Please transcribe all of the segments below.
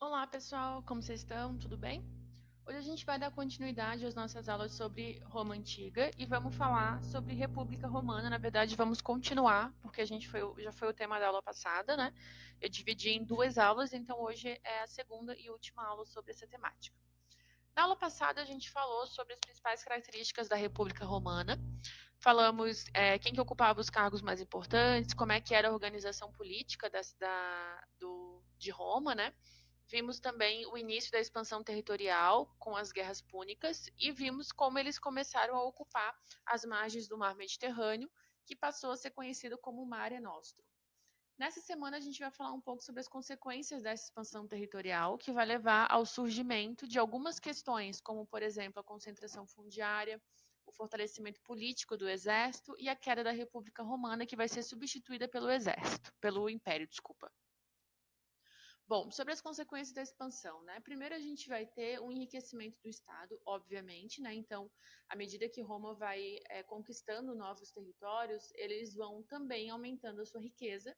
Olá, pessoal, como vocês estão? Tudo bem? Hoje a gente vai dar continuidade às nossas aulas sobre Roma Antiga e vamos falar sobre República Romana. Na verdade, vamos continuar, porque já foi o tema da aula passada, né? Eu dividi em duas aulas, então hoje é a segunda e última aula sobre essa temática. Na aula passada, a gente falou sobre as principais características da República Romana. Falamos quem que ocupava os cargos mais importantes, como é que era a organização política de Roma, né? Vimos também o início da expansão territorial com as guerras púnicas e vimos como eles começaram a ocupar as margens do Mar Mediterrâneo, que passou a ser conhecido como Mare Nostrum. Nessa semana a gente vai falar um pouco sobre as consequências dessa expansão territorial, que vai levar ao surgimento de algumas questões, como por exemplo a concentração fundiária, o fortalecimento político do exército e a queda da República Romana, que vai ser substituída pelo Império, desculpa. Bom, sobre as consequências da expansão, né? Primeiro a gente vai ter um enriquecimento do Estado, obviamente, né? Então, à medida que Roma vai conquistando novos territórios, eles vão também aumentando a sua riqueza,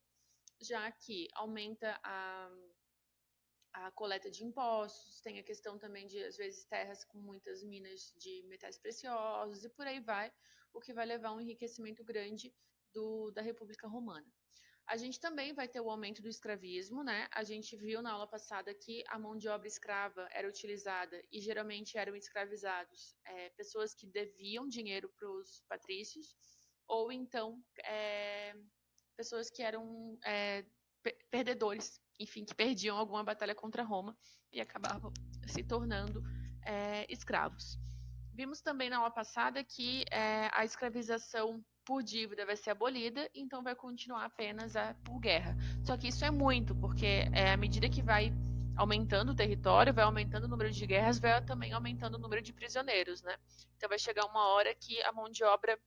já que aumenta a coleta de impostos, tem a questão também de, às vezes, terras com muitas minas de metais preciosos e por aí vai, o que vai levar a um enriquecimento grande da República Romana. A gente também vai ter o aumento do escravismo, né? A gente viu na aula passada que a mão de obra escrava era utilizada e geralmente eram escravizados pessoas que deviam dinheiro para os patrícios ou então pessoas que eram perdedores, enfim, que perdiam alguma batalha contra Roma e acabavam se tornando escravos. Vimos também na aula passada que a escravização por dívida vai ser abolida, então vai continuar apenas por guerra. Só que isso é muito, porque à medida que vai aumentando o território, vai aumentando o número de guerras, vai também aumentando o número de prisioneiros, né? Então vai chegar uma hora que a mão de obra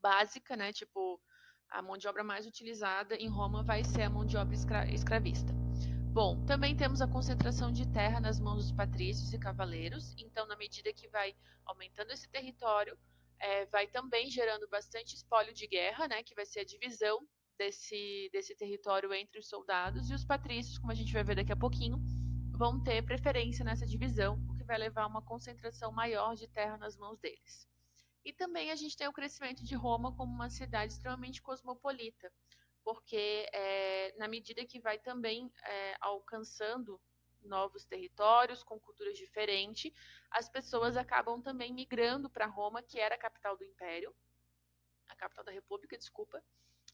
básica, né, tipo a mão de obra mais utilizada em Roma vai ser a mão de obra escravista. Bom, também temos a concentração de terra nas mãos dos patrícios e cavaleiros, então, na medida que vai aumentando esse território, vai também gerando bastante espólio de guerra, né, que vai ser a divisão desse território entre os soldados, e os patrícios, como a gente vai ver daqui a pouquinho, vão ter preferência nessa divisão, o que vai levar a uma concentração maior de terra nas mãos deles. E também a gente tem o crescimento de Roma como uma cidade extremamente cosmopolita, porque na medida que vai também alcançando novos territórios com culturas diferentes, as pessoas acabam também migrando para Roma, que era a capital do Império, a capital da República, desculpa,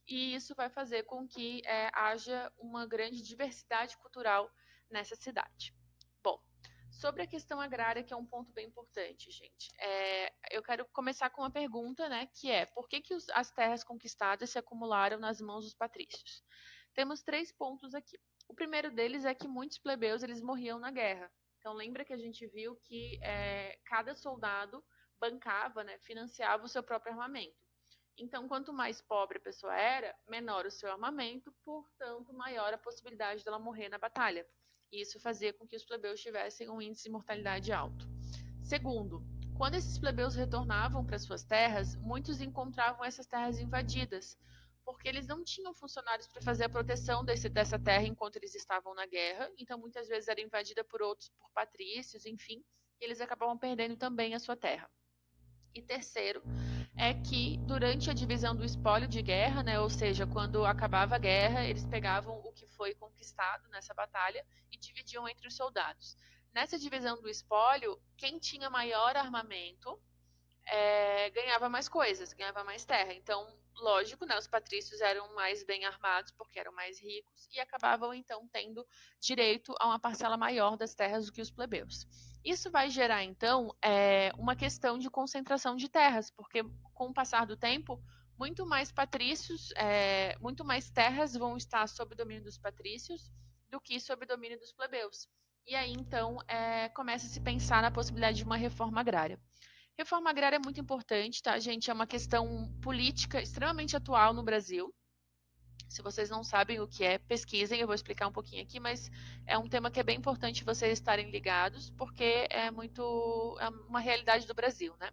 e isso vai fazer com que haja uma grande diversidade cultural nessa cidade. Bom, sobre a questão agrária, que é um ponto bem importante, gente, eu quero começar com uma pergunta, né, que é por que as terras conquistadas se acumularam nas mãos dos patrícios? Temos três pontos aqui. O primeiro deles é que muitos plebeus eles morriam na guerra. Então lembra que a gente viu que cada soldado bancava, né, financiava o seu próprio armamento. Então, quanto mais pobre a pessoa era, menor o seu armamento, portanto, maior a possibilidade dela morrer na batalha. E isso fazia com que os plebeus tivessem um índice de mortalidade alto. Segundo, quando esses plebeus retornavam para suas terras, muitos encontravam essas terras invadidas, porque eles não tinham funcionários para fazer a proteção dessa terra enquanto eles estavam na guerra, então muitas vezes era invadida por outros, por patrícios, enfim, e eles acabavam perdendo também a sua terra. E terceiro, é que durante a divisão do espólio de guerra, né, ou seja, quando acabava a guerra, eles pegavam o que foi conquistado nessa batalha e dividiam entre os soldados. Nessa divisão do espólio, quem tinha maior armamento ganhava mais coisas, ganhava mais terra. Então, lógico, né, os patrícios eram mais bem armados porque eram mais ricos e acabavam então tendo direito a uma parcela maior das terras do que os plebeus. Isso vai gerar então uma questão de concentração de terras, porque com o passar do tempo muito mais patrícios, muito mais terras vão estar sob o domínio dos patrícios do que sob o domínio dos plebeus. E aí então começa a se pensar na possibilidade de uma reforma agrária. Reforma agrária é muito importante, tá, gente? É uma questão política extremamente atual no Brasil. Se vocês não sabem o que é, pesquisem, eu vou explicar um pouquinho aqui, mas é um tema que é bem importante vocês estarem ligados, porque é uma realidade do Brasil, né?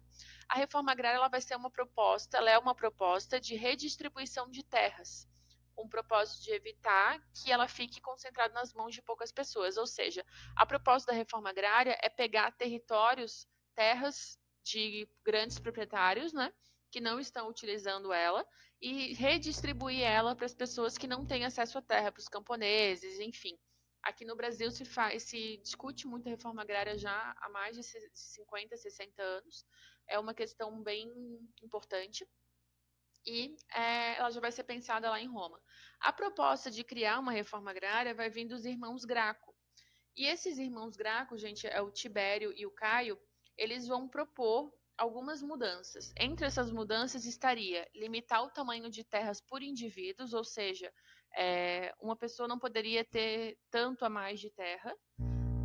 A reforma agrária ela vai ser uma proposta, ela é uma proposta de redistribuição de terras. com o propósito de evitar que ela fique concentrada nas mãos de poucas pessoas. Ou seja, a proposta da reforma agrária é pegar territórios, terras de grandes proprietários, né, que não estão utilizando ela, e redistribuir ela para as pessoas que não têm acesso à terra, para os camponeses, enfim. Aqui no Brasil se discute muito a reforma agrária já há mais de 50, 60 anos. É uma questão bem importante e ela já vai ser pensada lá em Roma. A proposta de criar uma reforma agrária vai vir dos irmãos Graco. E esses irmãos Graco, gente, é o Tibério e o Caio, eles vão propor algumas mudanças. Entre essas mudanças estaria limitar o tamanho de terras por indivíduos, ou seja, uma pessoa não poderia ter tanto a mais de terra.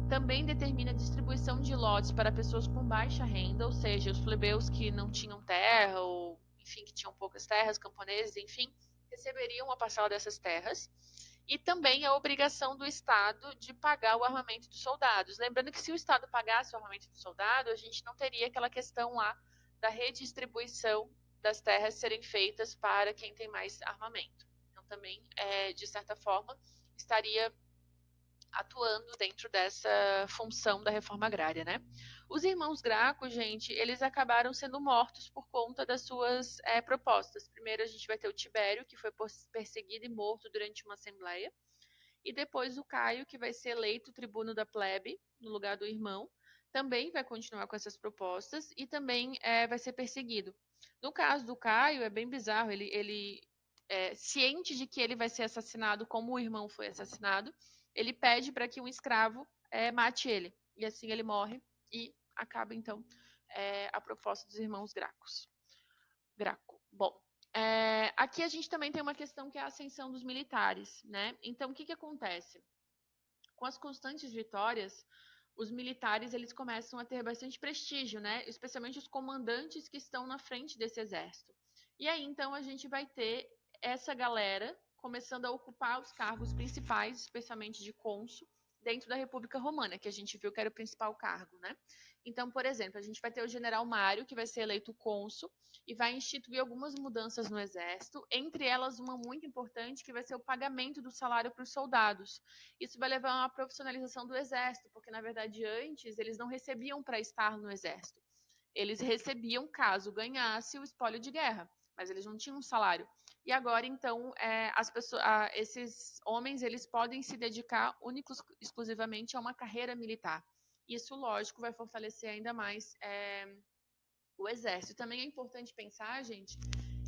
Também determina a distribuição de lotes para pessoas com baixa renda, ou seja, os plebeus que não tinham terra, ou enfim, que tinham poucas terras, camponeses, enfim, receberiam uma parcela dessas terras. E também a obrigação do Estado de pagar o armamento dos soldados. Lembrando que se o Estado pagasse o armamento do soldado, a gente não teria aquela questão lá da redistribuição das terras serem feitas para quem tem mais armamento. Então, também, de certa forma, estaria atuando dentro dessa função da reforma agrária, né? Os irmãos Graco, gente, eles acabaram sendo mortos por conta das suas propostas. Primeiro a gente vai ter o Tibério, que foi perseguido e morto durante uma assembleia, e depois o Caio, que vai ser eleito tribuno da plebe, no lugar do irmão, também vai continuar com essas propostas e também vai ser perseguido. No caso do Caio, é bem bizarro, ele ciente de que ele vai ser assassinado como o irmão foi assassinado, ele pede para que um escravo mate ele. E assim ele morre e acaba, então, a proposta dos irmãos Graco. Bom, aqui a gente também tem uma questão que é a ascensão dos militares, né? Então, o que acontece? Com as constantes vitórias, os militares eles começam a ter bastante prestígio, né? Especialmente os comandantes que estão na frente desse exército. E aí, então, a gente vai ter essa galera começando a ocupar os cargos principais, especialmente de cônsul, dentro da República Romana, que a gente viu que era o principal cargo, né? Então, por exemplo, a gente vai ter o general Mário, que vai ser eleito cônsul, e vai instituir algumas mudanças no exército, entre elas uma muito importante, que vai ser o pagamento do salário para os soldados. Isso vai levar a uma profissionalização do exército, porque, na verdade, antes eles não recebiam para estar no exército. Eles recebiam caso ganhasse o espólio de guerra, mas eles não tinham um salário. E agora, então, esses homens eles podem se dedicar único exclusivamente a uma carreira militar. Isso, lógico, vai fortalecer ainda mais o exército. Também é importante pensar, gente,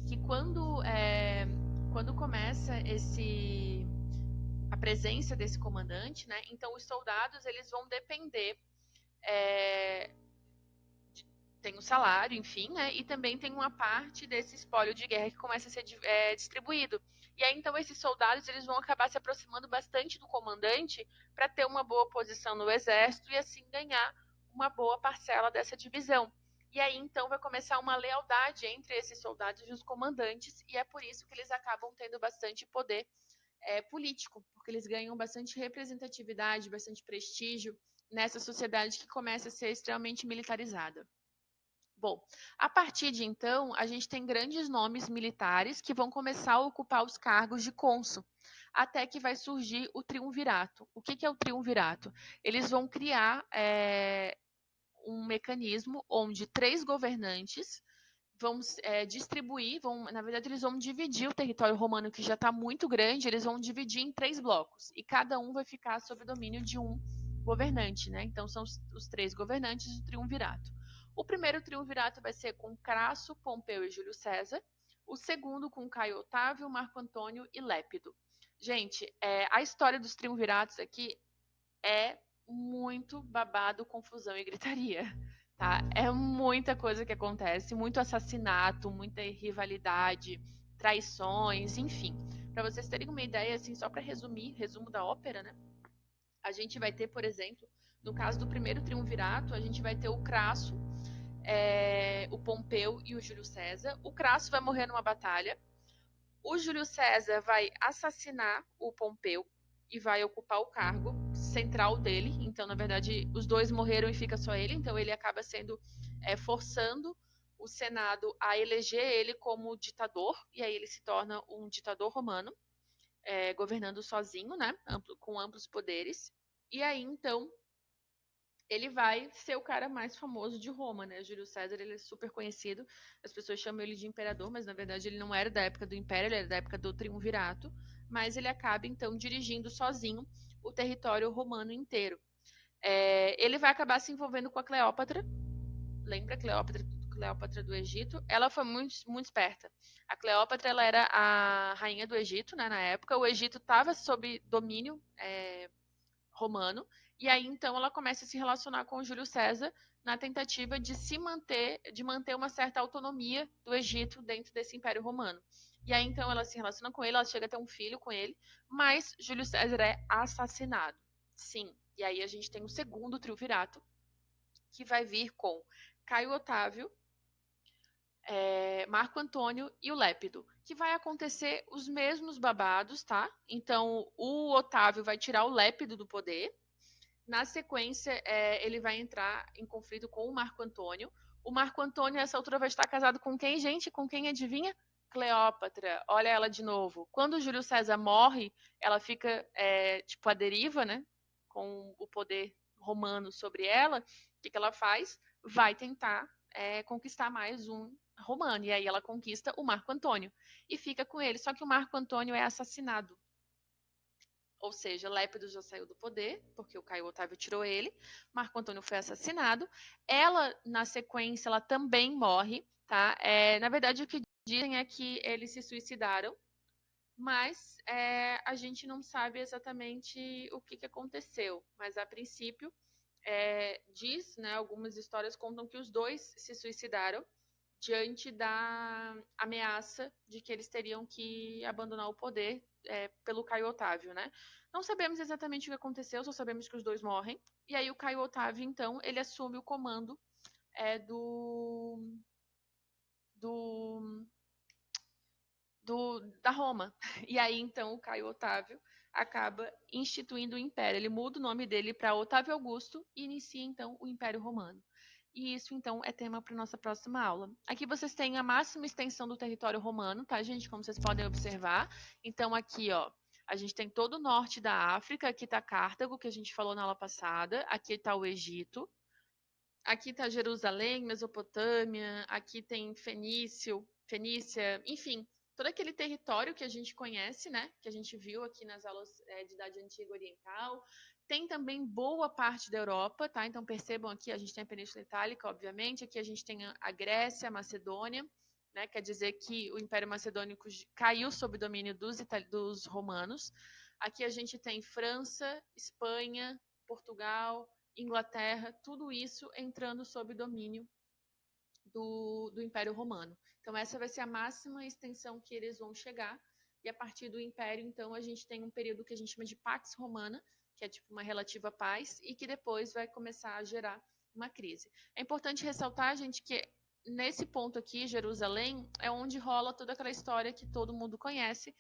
que quando começa a presença desse comandante, né? Então os soldados eles vão depender tem o salário, enfim, né? E também tem uma parte desse espólio de guerra que começa a ser distribuído. E aí, então, esses soldados eles vão acabar se aproximando bastante do comandante para ter uma boa posição no exército e assim ganhar uma boa parcela dessa divisão. E aí, então, vai começar uma lealdade entre esses soldados e os comandantes, e é por isso que eles acabam tendo bastante poder político, porque eles ganham bastante representatividade, bastante prestígio nessa sociedade que começa a ser extremamente militarizada. Bom, a partir de então, a gente tem grandes nomes militares que vão começar a ocupar os cargos de cônsul, até que vai surgir o triunvirato. O que é o triunvirato? Eles vão criar um mecanismo onde 3 governantes vão distribuir, na verdade, eles vão dividir o território romano, que já está muito grande, eles vão dividir em 3 blocos, e cada um vai ficar sob o domínio de um governante, né? Então, são os 3 governantes do triunvirato. O primeiro triunvirato vai ser com Crasso, Pompeu e Júlio César. O segundo com Caio Otávio, Marco Antônio e Lépido. Gente, a história dos triunviratos aqui é muito babado, confusão e gritaria, tá? É muita coisa que acontece, muito assassinato, muita rivalidade, traições, enfim. Para vocês terem uma ideia, assim, só para resumir, resumo da ópera, né? A gente vai ter, por exemplo, no caso do primeiro triunvirato, a gente vai ter o Crasso, o Pompeu e o Júlio César. O Crasso vai morrer numa batalha. O Júlio César vai assassinar o Pompeu e vai ocupar o cargo central dele. Então, na verdade, os dois morreram e fica só ele. Então, ele acaba sendo forçando o Senado a eleger ele como ditador. E aí ele se torna um ditador romano. governando sozinho, né, com amplos poderes. E aí, então, ele vai ser o cara mais famoso de Roma, né? Júlio César, ele é super conhecido. As pessoas chamam ele de imperador, mas na verdade ele não era da época do Império, ele era da época do Triunvirato. Mas ele acaba então dirigindo sozinho o território romano inteiro. Ele vai acabar se envolvendo com a Cleópatra. Lembra Cleópatra do Egito? Ela foi muito, muito esperta. A Cleópatra ela era a rainha do Egito, né, na época. O Egito estava sob domínio romano. E aí então ela começa a se relacionar com o Júlio César na tentativa de manter uma certa autonomia do Egito dentro desse Império Romano. E aí então ela se relaciona com ele, ela chega a ter um filho com ele, mas Júlio César é assassinado. Sim. E aí a gente tem o segundo triunvirato, que vai vir com Caio Otávio, Marco Antônio e o Lépido, que vai acontecer os mesmos babados, tá? Então o Otávio vai tirar o Lépido do poder. Na sequência, ele vai entrar em conflito com o Marco Antônio. O Marco Antônio, nessa altura, vai estar casado com quem, gente? Com quem adivinha? Cleópatra. Olha ela de novo. Quando o Júlio César morre, ela fica, tipo, à deriva, né? Com o poder romano sobre ela. O que ela faz? Vai tentar conquistar mais um romano. E aí ela conquista o Marco Antônio. E fica com ele. Só que o Marco Antônio é assassinado. Ou seja, Lépido já saiu do poder, porque o Caio Otávio tirou ele. Marco Antônio foi assassinado. Ela, na sequência, ela também morre, tá? Na verdade, o que dizem é que eles se suicidaram, mas a gente não sabe exatamente o que aconteceu. Mas, a princípio, diz, né, algumas histórias contam que os dois se suicidaram diante da ameaça de que eles teriam que abandonar o poder pelo Caio Otávio, né? Não sabemos exatamente o que aconteceu, só sabemos que os dois morrem. E aí o Caio Otávio, então, ele assume o comando do, do, da Roma. E aí, então, o Caio Otávio acaba instituindo o Império. Ele muda o nome dele para Otávio Augusto e inicia, então, o Império Romano. E isso, então, é tema para nossa próxima aula. Aqui vocês têm a máxima extensão do território romano, tá, gente? Como vocês podem observar. Então, aqui, ó, a gente tem todo o norte da África. Aqui está Cartago, que a gente falou na aula passada. Aqui está o Egito. Aqui está Jerusalém, Mesopotâmia. Aqui tem Fenícia, enfim, todo aquele território que a gente conhece, né? Que a gente viu aqui nas aulas de Idade Antiga Oriental. Tem também boa parte da Europa, tá? Então percebam aqui, a gente tem a Península Itálica, obviamente. Aqui a gente tem a Grécia, a Macedônia, né? Quer dizer que o Império Macedônico caiu sob o domínio dos romanos. Aqui a gente tem França, Espanha, Portugal, Inglaterra, tudo isso entrando sob domínio do Império Romano. Então, essa vai ser a máxima extensão que eles vão chegar. E a partir do Império, então, a gente tem um período que a gente chama de Pax Romana, que é tipo uma relativa paz, e que depois vai começar a gerar uma crise. É importante ressaltar, gente, que nesse ponto aqui, Jerusalém, é onde rola toda aquela história que todo mundo conhece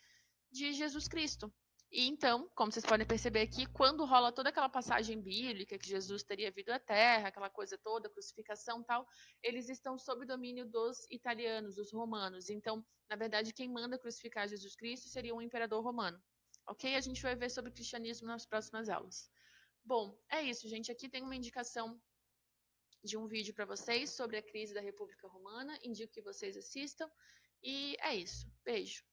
de Jesus Cristo. E então, como vocês podem perceber aqui, quando rola toda aquela passagem bíblica que Jesus teria vindo à Terra, aquela coisa toda, crucificação e tal, eles estão sob domínio dos italianos, dos romanos. Então, na verdade, quem manda crucificar Jesus Cristo seria um imperador romano. Ok? A gente vai ver sobre o cristianismo nas próximas aulas. Bom, é isso, gente. Aqui tem uma indicação de um vídeo para vocês sobre a crise da República Romana. Indico que vocês assistam. E é isso. Beijo.